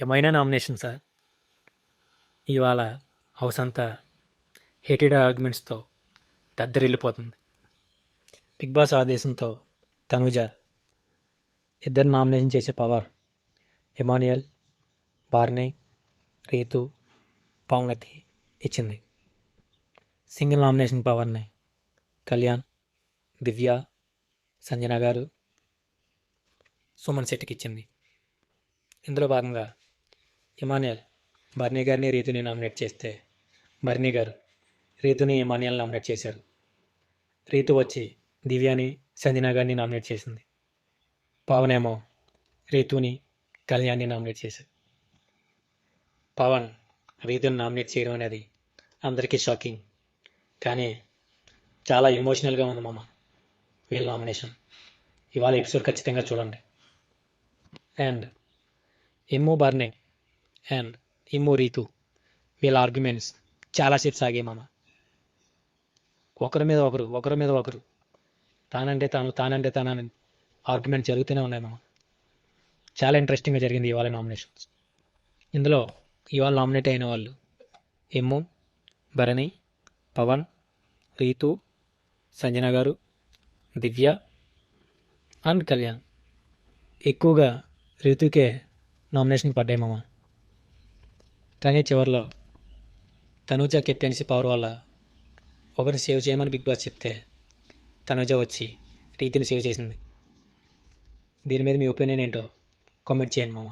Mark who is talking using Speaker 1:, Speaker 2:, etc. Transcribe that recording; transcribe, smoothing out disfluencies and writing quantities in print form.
Speaker 1: ఏమైనా nomination sir. ఇవాళ house అంతా హేటెడ్ ఆర్గ్యుమెంట్స్తో దద్దరిల్లిపోతుంది. బిగ్ బాస్ ఆదేశంతో తనుజ ఇద్దరు నామినేషన్ చేసే పవర్ ఎమాన్యుయల్, బార్నీ, రీతు, పవన్లకి ఇచ్చింది. సింగిల్ నామినేషన్ పవర్ని కళ్యాణ్, దివ్య, సంజన గారు, సుమన్ శెట్టికి ఇచ్చింది. ఇందులో భాగంగా ఎమాన్యుయల్ బర్నీ గారిని, రీతుని నామినేట్ చేస్తే బర్నీ గారు రీతుని, ఎమాన్యుయల్ నామినేట్ చేశారు. రీతు వచ్చి దివ్యాని, సంజన గారిని నామినేట్ చేసింది. పవన్ ఏమో రీతుని, కళ్యాణ్ని నామినేట్ చేశారు. పవన్ రీతుని నామినేట్ చేయడం అనేది అందరికీ షాకింగ్, కానీ చాలా ఎమోషనల్గా ఉంది మామ వీళ్ళ నామినేషన్. ఇవాళ ఎపిసోడ్ ఖచ్చితంగా చూడండి. అండ్ ఎమ్మో బర్నీ అండ్ ఇమ్మో రీతు వీళ్ళ ఆర్గ్యుమెంట్స్ చాలాసేపు సాగాయి మామ. ఒకరి మీద ఒకరు తానంటే తానని ఆర్గ్యుమెంట్ జరుగుతూనే ఉన్నాయి మామ. చాలా ఇంట్రెస్టింగ్గా జరిగింది ఇవాళ నామినేషన్స్. ఇందులో ఇవాళ నామినేట్ అయిన వాళ్ళు ఎమ్మో, భరణి, పవన్, రీతు, సంజన గారు, దివ్య అండ్ కళ్యాణ్. ఎక్కువగా రీతుకే నామినేషన్ పడ్డాయి మామ. కానీ చివరిలో తనూజ కెప్టెన్సీ పవర్ వల్ల ఒకరిని సేవ్ చేయమని బిగ్ బాస్ చెప్తే తనూజ వచ్చి రీతిని సేవ్ చేసింది. దీని మీద మీ ఒపీనియన్ ఏంటో కామెంట్ చేయండి మామ.